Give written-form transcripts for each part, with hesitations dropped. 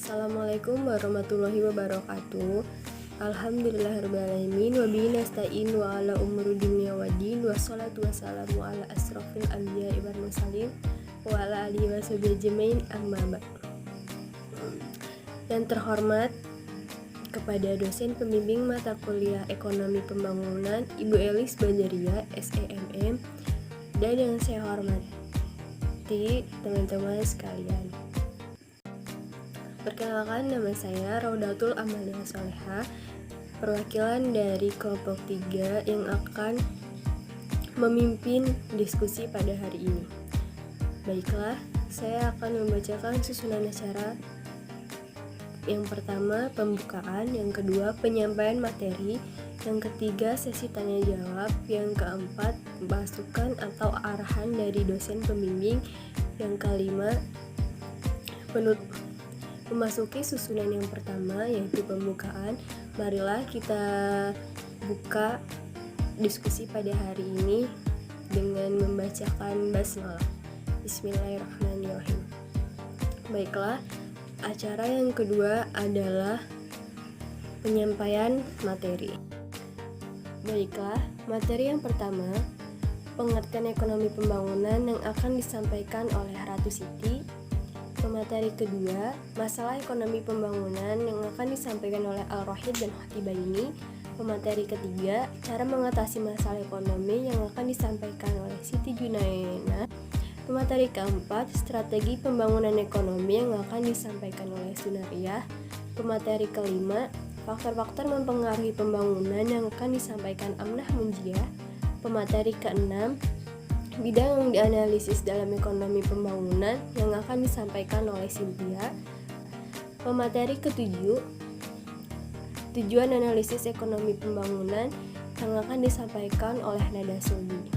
Assalamualaikum warahmatullahi wabarakatuh. Alhamdulillahirrahmanirrahim. Wabihi nasta'in wa ala umuri dunya waddin. Wassalatu wassalamu ala asrofil anbiya'i wal mursalin wa ala alihi wa sahbihi ajmain, amma ba'd. Yang terhormat kepada dosen pembimbing mata kuliah Ekonomi Pembangunan Ibu Elis Banjaria, SEMM, dan yang saya hormati teman-teman sekalian. Perkenalkan, nama saya Raudatul Amalia Soleha, perwakilan dari kelompok 3 yang akan memimpin diskusi pada hari ini. Baiklah, saya akan membacakan susunan acara. Yang pertama, pembukaan. Yang kedua, penyampaian materi. Yang ketiga, sesi tanya jawab. Yang keempat, masukan atau arahan dari dosen pembimbing. Yang kelima, memasuki susunan yang pertama, yaitu pembukaan. Marilah kita buka diskusi pada hari ini dengan membacakan basmalah. Bismillahirrahmanirrahim. Baiklah, acara yang kedua adalah penyampaian materi. Baiklah, materi yang pertama, pengertian ekonomi pembangunan yang akan disampaikan oleh Ratu Siti. Pemateri kedua, masalah ekonomi pembangunan yang akan disampaikan oleh Al-Rohid dan Khotibaini. Pemateri ketiga, cara mengatasi masalah ekonomi yang akan disampaikan oleh Siti Junaina. Pemateri keempat, strategi pembangunan ekonomi yang akan disampaikan oleh Sunariyah. Pemateri kelima, faktor-faktor mempengaruhi pembangunan yang akan disampaikan Amnah Munjiah. Pemateri keenam, bidang yang dianalisis dalam ekonomi pembangunan yang akan disampaikan oleh Cynthia. Pemateri ketujuh, tujuan analisis ekonomi pembangunan yang akan disampaikan oleh Nada Sulbi.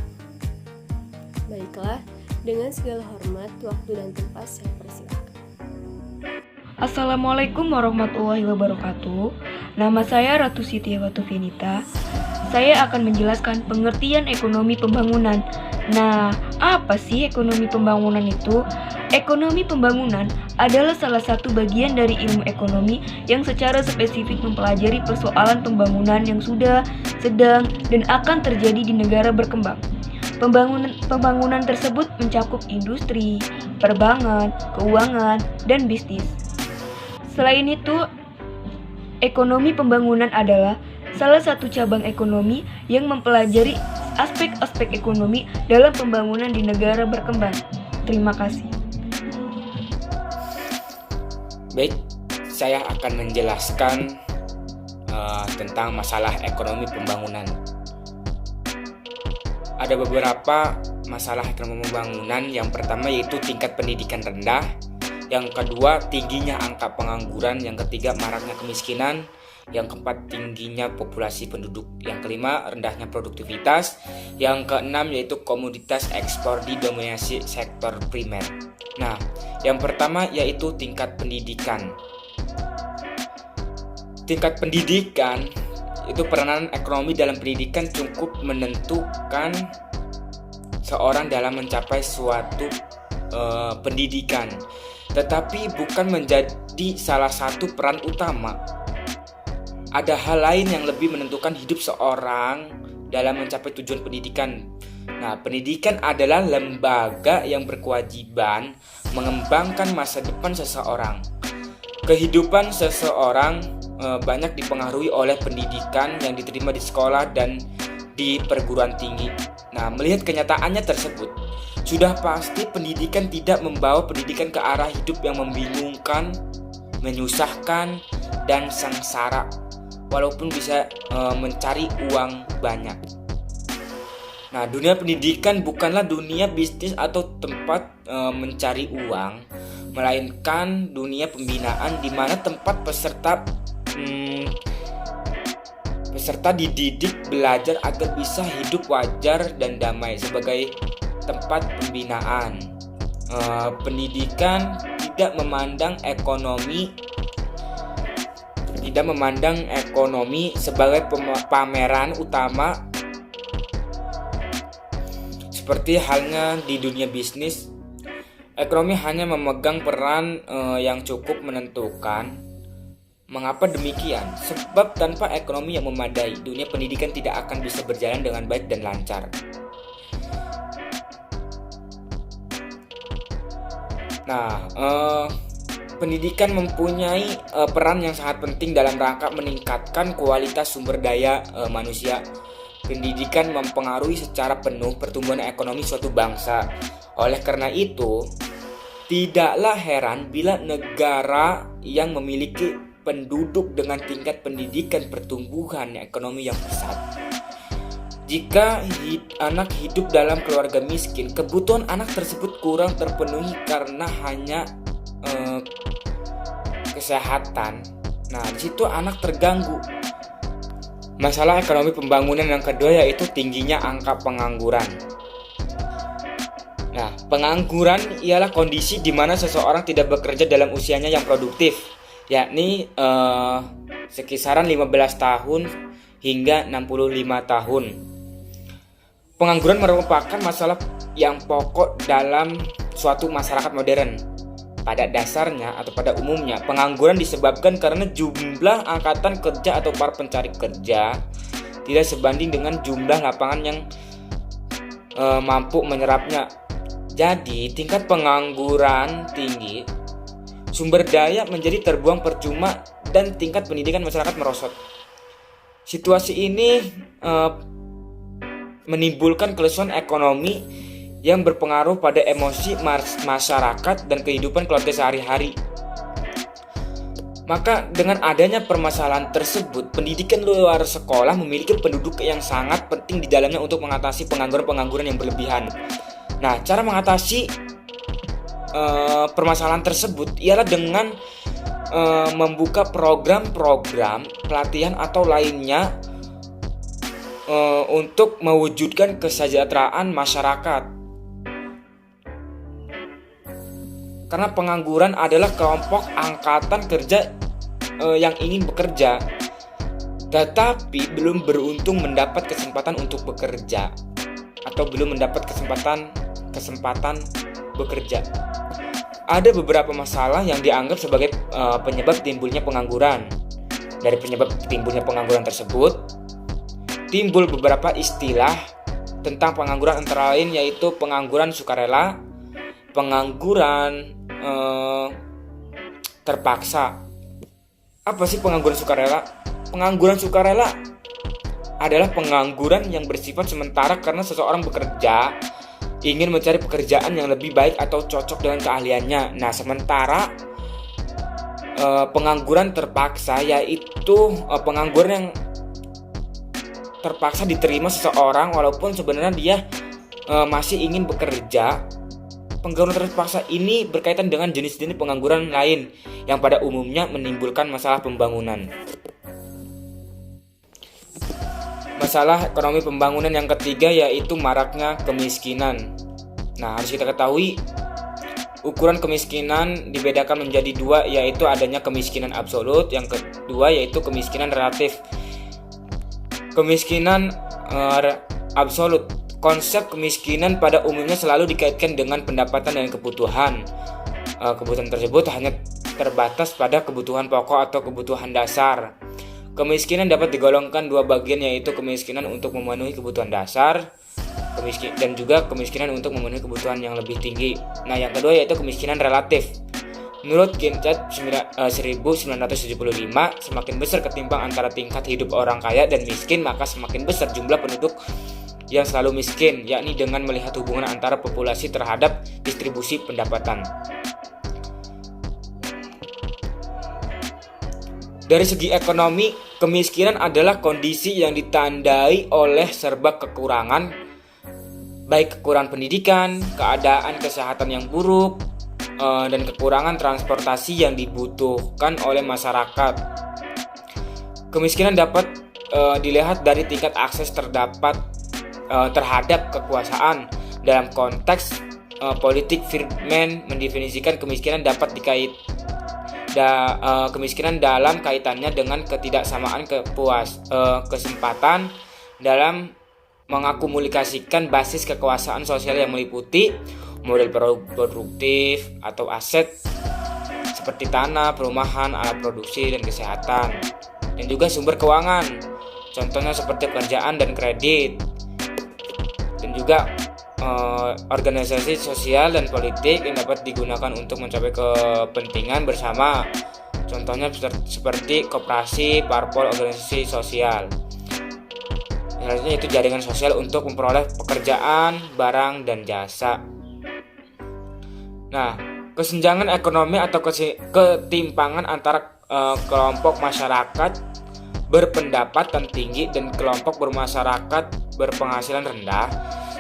Baiklah, dengan segala hormat, waktu dan tempat saya persilahkan. Assalamualaikum warahmatullahi wabarakatuh. Nama saya Ratu Siti Watufinita. Saya akan menjelaskan pengertian ekonomi pembangunan. Nah, apa sih ekonomi pembangunan itu? Ekonomi pembangunan adalah salah satu bagian dari ilmu ekonomi yang secara spesifik mempelajari persoalan pembangunan yang sudah, sedang, dan akan terjadi di negara berkembang. Pembangunan tersebut mencakup industri, perbankan, keuangan, dan bisnis. Selain itu, ekonomi pembangunan adalah salah satu cabang ekonomi yang mempelajari aspek-aspek ekonomi dalam pembangunan di negara berkembang. Terima kasih. Baik, saya akan menjelaskan tentang masalah ekonomi pembangunan. Ada beberapa masalah ekonomi pembangunan. Yang pertama yaitu tingkat pendidikan rendah. Yang kedua, tingginya angka pengangguran. Yang ketiga, maraknya kemiskinan. Yang keempat, tingginya populasi penduduk. Yang kelima, rendahnya produktivitas. Yang keenam yaitu komoditas ekspor didominasi sektor primer. Nah, yang pertama yaitu tingkat pendidikan. Tingkat pendidikan itu peranan ekonomi dalam pendidikan cukup menentukan seorang dalam mencapai suatu pendidikan, tetapi bukan menjadi salah satu peran utama. Ada hal lain yang lebih menentukan hidup seorang dalam mencapai tujuan pendidikan. Nah, pendidikan adalah lembaga yang berkewajiban mengembangkan masa depan seseorang. Kehidupan seseorang banyak dipengaruhi oleh pendidikan yang diterima di sekolah dan di perguruan tinggi. Nah, melihat kenyataannya tersebut, sudah pasti pendidikan tidak membawa pendidikan ke arah hidup yang membingungkan, menyusahkan, dan sengsara, walaupun bisa mencari uang banyak. Nah, dunia pendidikan bukanlah dunia bisnis atau tempat mencari uang, melainkan dunia pembinaan di mana tempat peserta dididik belajar agar bisa hidup wajar dan damai. Sebagai tempat pembinaan, pendidikan tidak memandang ekonomi sebagai pameran utama seperti halnya di dunia bisnis. Ekonomi hanya memegang peran yang cukup menentukan. Mengapa demikian? Sebab tanpa ekonomi yang memadai, dunia pendidikan tidak akan bisa berjalan dengan baik dan lancar. Nah, pendidikan mempunyai peran yang sangat penting dalam rangka meningkatkan kualitas sumber daya manusia. Pendidikan mempengaruhi secara penuh pertumbuhan ekonomi suatu bangsa. Oleh karena itu, tidaklah heran bila negara yang memiliki penduduk dengan tingkat pendidikan pertumbuhan ekonomi yang pesat. Jika anak hidup dalam keluarga miskin, kebutuhan anak tersebut kurang terpenuhi karena hanya kesehatan. Nah, di situ anak terganggu. Masalah ekonomi pembangunan yang kedua yaitu tingginya angka pengangguran. Nah, pengangguran ialah kondisi di mana seseorang tidak bekerja dalam usianya yang produktif, yakni sekisaran 15 tahun hingga 65 tahun. Pengangguran merupakan masalah yang pokok dalam suatu masyarakat modern. Pada dasarnya atau pada umumnya, pengangguran disebabkan karena jumlah angkatan kerja atau para pencari kerja tidak sebanding dengan jumlah lapangan yang mampu menyerapnya. Jadi, tingkat pengangguran tinggi, sumber daya menjadi terbuang percuma, dan tingkat pendidikan masyarakat merosot. Situasi ini menimbulkan kelusuan ekonomi yang berpengaruh pada emosi masyarakat dan kehidupan keluarga sehari-hari. Maka dengan adanya permasalahan tersebut, pendidikan luar sekolah memiliki penduduk yang sangat penting di dalamnya untuk mengatasi pengangguran-pengangguran yang berlebihan. Nah, cara mengatasi permasalahan tersebut ialah dengan membuka program-program pelatihan atau lainnya untuk mewujudkan kesejahteraan masyarakat. Karena pengangguran adalah kelompok angkatan kerja yang ingin bekerja, tetapi belum beruntung mendapat kesempatan untuk bekerja atau belum mendapat kesempatan bekerja. Ada beberapa masalah yang dianggap sebagai penyebab timbulnya pengangguran. Dari penyebab timbulnya pengangguran tersebut, timbul beberapa istilah tentang pengangguran, antara lain yaitu pengangguran sukarela, pengangguran terpaksa. Apa sih pengangguran sukarela? Pengangguran sukarela adalah pengangguran yang bersifat sementara karena seseorang bekerja, ingin mencari pekerjaan yang lebih baik atau cocok dengan keahliannya. Nah, sementara pengangguran terpaksa yaitu pengangguran yang terpaksa diterima seseorang walaupun sebenarnya dia masih ingin bekerja. Pengangguran terpaksa ini berkaitan dengan jenis-jenis pengangguran lain yang pada umumnya menimbulkan masalah pembangunan. Masalah ekonomi pembangunan yang ketiga yaitu maraknya kemiskinan. Nah, harus kita ketahui ukuran kemiskinan dibedakan menjadi dua, yaitu adanya kemiskinan absolut, yang kedua yaitu kemiskinan relatif. Kemiskinan absolut. Konsep kemiskinan pada umumnya selalu dikaitkan dengan pendapatan dan kebutuhan. Kebutuhan tersebut hanya terbatas pada kebutuhan pokok atau kebutuhan dasar. Kemiskinan dapat digolongkan dua bagian, yaitu kemiskinan untuk memenuhi kebutuhan dasar dan juga kemiskinan untuk memenuhi kebutuhan yang lebih tinggi. Nah, yang kedua yaitu kemiskinan relatif. Menurut Genscher 1975, semakin besar ketimbang antara tingkat hidup orang kaya dan miskin, maka semakin besar jumlah penduduk yang selalu miskin, yakni dengan melihat hubungan antara populasi terhadap distribusi pendapatan. Dari segi ekonomi, kemiskinan adalah kondisi yang ditandai oleh serba kekurangan, baik kekurangan pendidikan, keadaan kesehatan yang buruk, dan kekurangan transportasi yang dibutuhkan oleh masyarakat. Kemiskinan dapat dilihat dari tingkat akses terhadap kekuasaan. Dalam konteks politik, Friedman mendefinisikan kemiskinan dapat kemiskinan dalam kaitannya dengan ketidaksamaan kesempatan dalam mengakumulasikan basis kekuasaan sosial yang meliputi model produktif atau aset seperti tanah, perumahan, alat produksi, dan kesehatan. Dan juga sumber keuangan, contohnya seperti pekerjaan dan kredit. Dan juga organisasi sosial dan politik yang dapat digunakan untuk mencapai kepentingan bersama, contohnya seperti koperasi, parpol, organisasi sosial. Selanjutnya itu jaringan sosial untuk memperoleh pekerjaan, barang, dan jasa. Nah, kesenjangan ekonomi atau ketimpangan antara kelompok masyarakat berpendapatan tinggi dan kelompok bermasyarakat berpenghasilan rendah,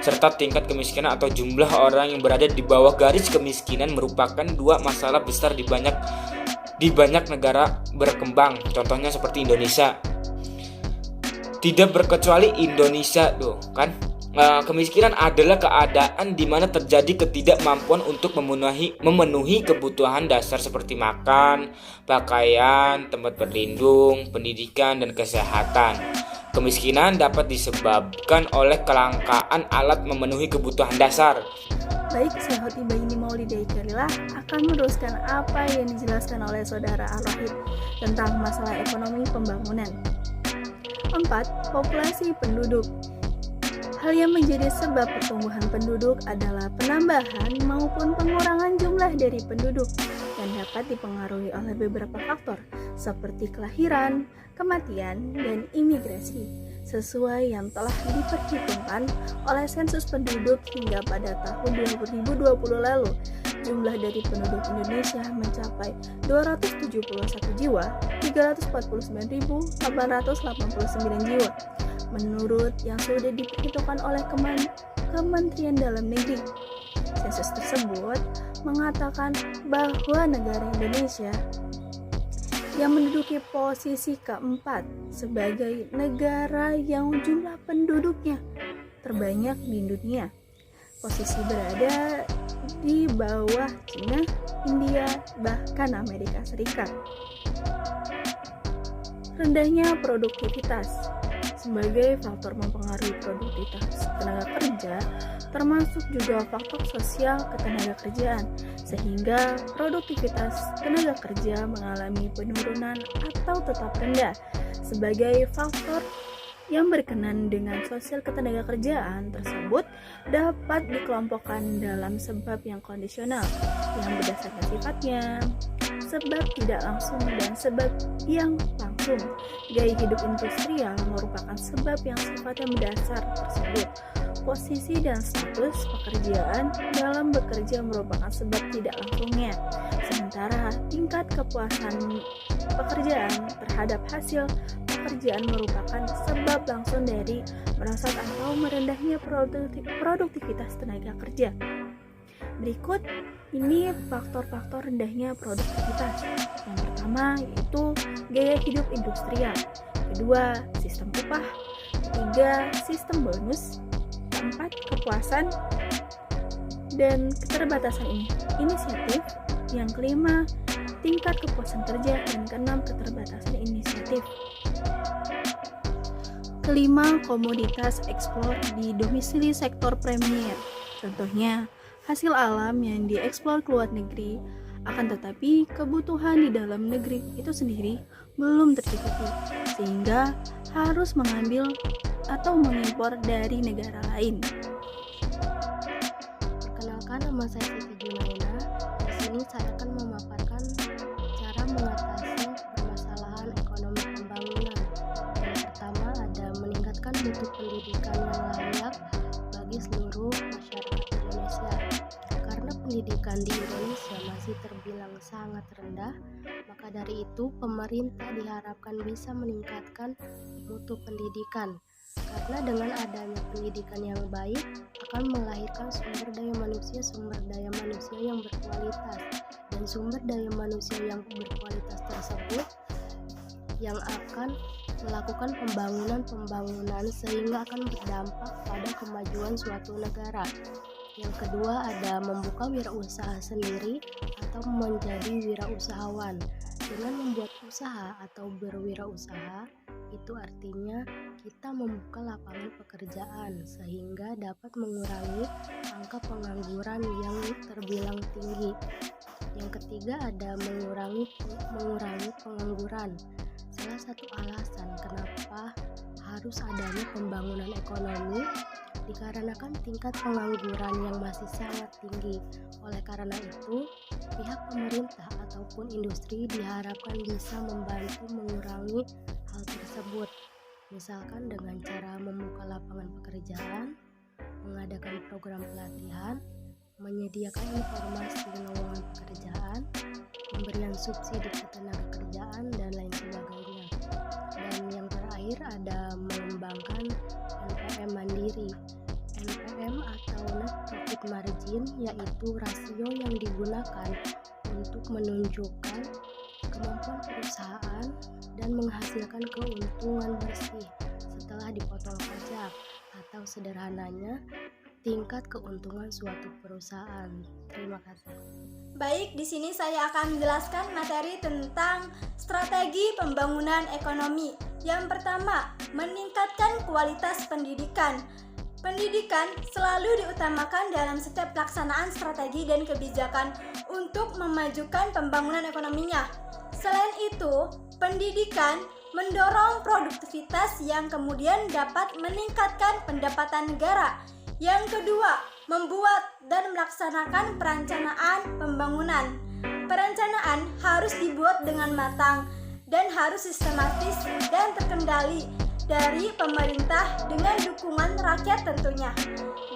serta tingkat kemiskinan atau jumlah orang yang berada di bawah garis kemiskinan merupakan dua masalah besar di banyak negara berkembang, contohnya seperti Indonesia. Tidak berkecuali Indonesia tuh kan. Kemiskinan adalah keadaan di mana terjadi ketidakmampuan untuk memenuhi kebutuhan dasar seperti makan, pakaian, tempat berlindung, pendidikan, dan kesehatan. Kemiskinan dapat disebabkan oleh kelangkaan alat memenuhi kebutuhan dasar. Baik, saya Khotiba ini Maulida Ikharilah akan meneruskan apa yang dijelaskan oleh Saudara Ar-Rahid tentang masalah ekonomi pembangunan. 4. Populasi penduduk. Hal yang menjadi sebab pertumbuhan penduduk adalah penambahan maupun pengurangan jumlah dari penduduk yang dapat dipengaruhi oleh beberapa faktor seperti kelahiran, kematian, dan imigrasi, sesuai yang telah diperhitungkan oleh sensus penduduk hingga pada tahun 2020 lalu. Jumlah dari penduduk Indonesia mencapai 271 jiwa, 349.889 jiwa. Menurut yang sudah diperhitungkan oleh Kementerian Dalam Negeri. Sensus tersebut mengatakan bahwa negara Indonesia yang menduduki posisi keempat sebagai negara yang jumlah penduduknya terbanyak di dunia. Posisi berada di bawah Cina, India, bahkan Amerika Serikat. Rendahnya produktivitas. Sebagai faktor mempengaruhi produktivitas tenaga kerja, termasuk juga faktor sosial ketenagakerjaan, sehingga produktivitas tenaga kerja mengalami penurunan atau tetap rendah. Sebagai faktor yang berkenan dengan sosial ketenagakerjaan tersebut dapat dikelompokkan dalam sebab yang kondisional, yang berdasarkan sifatnya, sebab tidak langsung, dan sebab yang langsung. Gaya hidup industrial merupakan sebab yang sifatnya mendasar tersebut. Posisi dan status pekerjaan dalam bekerja merupakan sebab tidak langsungnya. Sementara tingkat kepuasan pekerjaan terhadap hasil pekerjaan merupakan sebab langsung dari merosot atau merendahnya produktivitas tenaga kerja. Berikut ini faktor-faktor rendahnya produktivitas. Yang pertama yaitu gaya hidup industrial. Kedua, sistem upah. Ketiga, sistem bonus. Keempat, kepuasan dan keterbatasan inisiatif. Yang kelima, tingkat kepuasan kerja. Dan keenam, keterbatasan inisiatif. Kelima, komoditas ekspor di domisili sektor premier. Contohnya, hasil alam yang diekspor ke luar negeri, akan tetapi kebutuhan di dalam negeri itu sendiri belum tercukupi, sehingga harus mengambil atau mengimpor dari negara lain. Perkenalkan, nama saya Siti Junaina. Di sini saya akan memaparkan cara mengatasi permasalahan ekonomi pembangunan. Yang pertama ada meningkatkan mutu pendidikan yang layak bagi seluruh masyarakat Indonesia. Karena pendidikan di Indonesia masih terbilang sangat rendah, maka dari itu pemerintah diharapkan bisa meningkatkan mutu pendidikan. Karena dengan adanya pendidikan yang baik akan melahirkan sumber daya manusia yang berkualitas, dan sumber daya manusia yang berkualitas tersebut yang akan melakukan pembangunan sehingga akan berdampak pada kemajuan suatu negara. Yang kedua ada membuka wirausaha sendiri atau menjadi wirausahawan. Dengan membuat usaha atau berwirausaha, Itu artinya kita membuka lapangan pekerjaan sehingga dapat mengurangi angka pengangguran yang terbilang tinggi. Yang ketiga ada mengurangi pengangguran. Salah satu alasan kenapa harus adanya pembangunan ekonomi dikarenakan tingkat pengangguran yang masih sangat tinggi. Oleh karena itu, pihak pemerintah ataupun industri diharapkan bisa membantu mengurangi hal tersebut. Misalkan dengan cara membuka lapangan pekerjaan, mengadakan program pelatihan, menyediakan informasi lowongan pekerjaan, pemberian subsidi ketenagakerjaan, dan lain sebagainya. Dan yang terakhir ada mengembangkan NPM mandiri. NPM atau Net Profit Margin yaitu rasio yang digunakan untuk menunjukkan kemampuan perusahaan dan menghasilkan keuntungan bersih setelah dipotong pajak, atau sederhananya tingkat keuntungan suatu perusahaan. Terima kasih. Baik, di sini saya akan menjelaskan materi tentang strategi pembangunan ekonomi. Yang pertama, meningkatkan kualitas pendidikan. Pendidikan selalu diutamakan dalam setiap pelaksanaan strategi dan kebijakan untuk memajukan pembangunan ekonominya. Selain itu, pendidikan mendorong produktivitas yang kemudian dapat meningkatkan pendapatan negara. Yang kedua, membuat dan melaksanakan perencanaan pembangunan. Perencanaan harus dibuat dengan matang dan harus sistematis dan terkendali dari pemerintah dengan dukungan rakyat tentunya.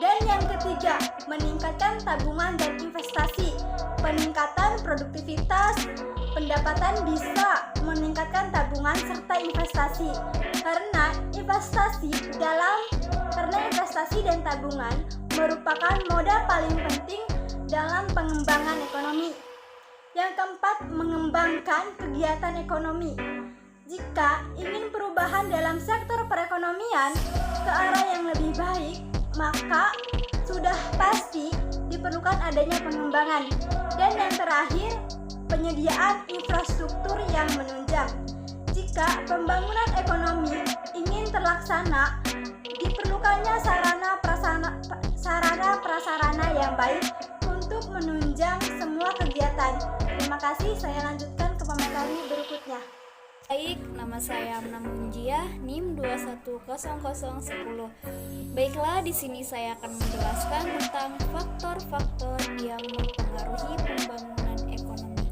Dan yang ketiga, meningkatkan tabungan dan investasi. Peningkatan produktivitas, pendapatan bisa meningkatkan tabungan serta investasi. Karena investasi dan tabungan merupakan modal paling penting dalam pengembangan ekonomi. Yang keempat, mengembangkan kegiatan ekonomi. Jika ingin perubahan dalam sektor perekonomian ke arah yang lebih baik, maka sudah pasti diperlukan adanya pengembangan. Dan yang terakhir, penyediaan infrastruktur yang menunjang. Jika pembangunan ekonomi ingin terlaksana, diperlukannya sarana-prasarana yang baik untuk menunjang semua kegiatan. Terima kasih, saya lanjutkan ke pemateri berikutnya. Baik, nama saya Amna Munjiah, NIM 210010. Baiklah, di sini saya akan menjelaskan tentang faktor-faktor yang mempengaruhi pembangunan ekonomi.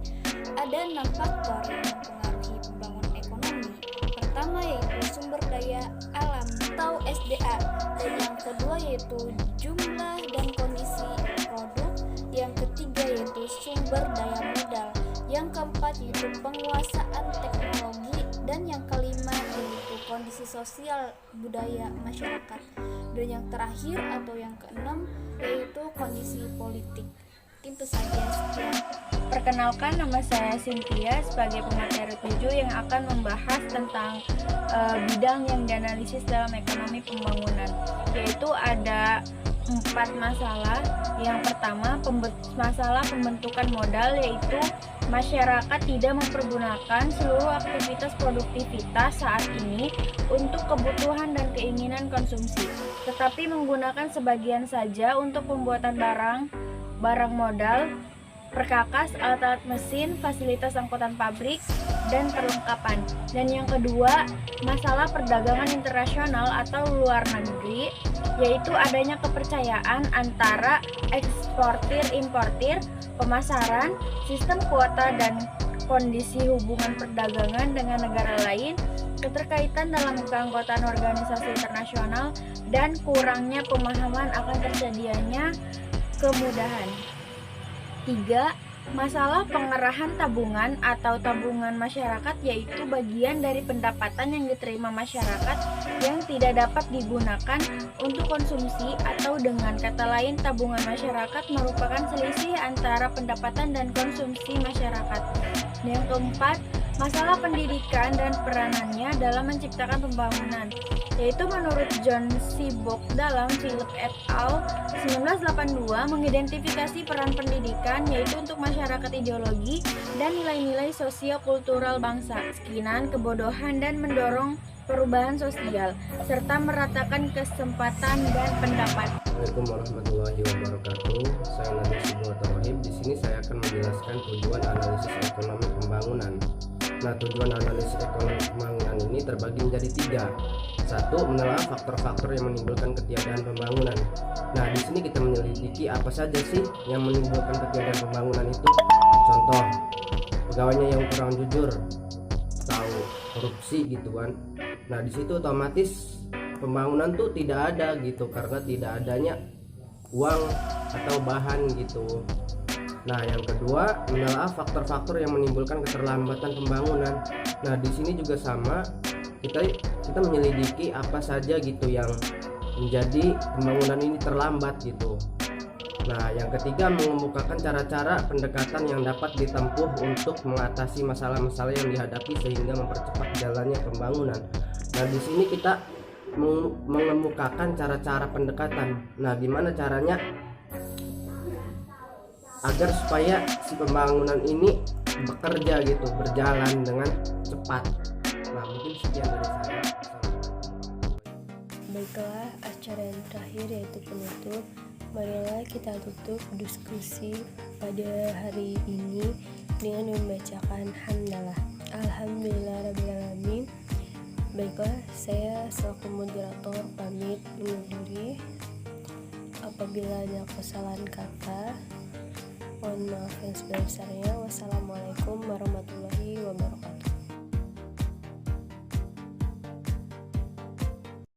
Ada 6 faktor yang mempengaruhi pembangunan ekonomi. Pertama yaitu sumber daya alam atau SDA, dan yang kedua yaitu jumlah dan kondisi produk. Yang ketiga yaitu sumber daya modal. Yang keempat yaitu penguasaan teknologi, dan yang kelima yaitu kondisi sosial budaya masyarakat, dan yang terakhir atau yang keenam yaitu kondisi politik. Itu saja, sekian. Perkenalkan, nama saya Cynthia sebagai pemateri 7 yang akan membahas tentang bidang yang dianalisis dalam ekonomi pembangunan, yaitu ada 4 masalah. Yang pertama, masalah pembentukan modal, yaitu masyarakat tidak mempergunakan seluruh aktivitas produktivitas saat ini untuk kebutuhan dan keinginan konsumsi, tetapi menggunakan sebagian saja untuk pembuatan barang modal, perkakas, alat-alat mesin, fasilitas angkutan pabrik, dan perlengkapan. Dan yang kedua, masalah perdagangan internasional atau luar negeri, yaitu adanya kepercayaan antara eksportir-importir, pemasaran, sistem kuota, dan kondisi hubungan perdagangan dengan negara lain, keterkaitan dalam keanggotaan organisasi internasional, dan kurangnya pemahaman akan terjadinya kemudahan. 3. Masalah pengerahan tabungan atau tabungan masyarakat, yaitu bagian dari pendapatan yang diterima masyarakat yang tidak dapat digunakan untuk konsumsi, atau dengan kata lain tabungan masyarakat merupakan selisih antara pendapatan dan konsumsi masyarakat. Yang keempat, masalah pendidikan dan peranannya dalam menciptakan pembangunan, yaitu menurut John C. Book dalam Philip et al. 1982 mengidentifikasi peran pendidikan, yaitu untuk masyarakat ideologi dan nilai-nilai sosio-kultural bangsa, kemiskinan, kebodohan, dan mendorong perubahan sosial, serta meratakan kesempatan dan pendapat. Assalamualaikum warahmatullahi wabarakatuh. Saya Nadir Sibuator Wahib. Di sini saya akan menjelaskan tujuan analisis ekonomi pembangunan. Nah, tujuan analisis ekonomi pembangunan ini terbagi menjadi 3. 1. Menelaah faktor-faktor yang menimbulkan ketiadaan pembangunan. Nah, di sini kita menyelidiki apa saja sih yang menimbulkan ketiadaan pembangunan itu. Contoh, pegawainya yang kurang jujur, tahu korupsi gitu kan. Nah, di situ otomatis pembangunan tuh tidak ada gitu karena tidak adanya uang atau bahan gitu. Nah, yang kedua, menelaah faktor-faktor yang menimbulkan keterlambatan pembangunan. Nah, di sini juga sama, kita menyelidiki apa saja gitu yang menjadi pembangunan ini terlambat gitu. Nah, yang ketiga, mengemukakan cara-cara pendekatan yang dapat ditempuh untuk mengatasi masalah-masalah yang dihadapi sehingga mempercepat jalannya pembangunan. Nah, di sini kita mengemukakan cara-cara pendekatan. Nah, gimana caranya agar supaya si pembangunan ini bekerja gitu, berjalan dengan cepat. Nah, mungkin sekian dari saya. Baiklah, acara yang terakhir yaitu penutup. Marilah kita tutup diskusi pada hari ini dengan membacakan hamdalah. Alhamdulillahirrahmanirrahim. Baiklah, saya selaku moderator pamit undur diri. Apabila ada kesalahan kata, mohon maaf yang sebesar-besarnya. Wassalamualaikum warahmatullahi wabarakatuh.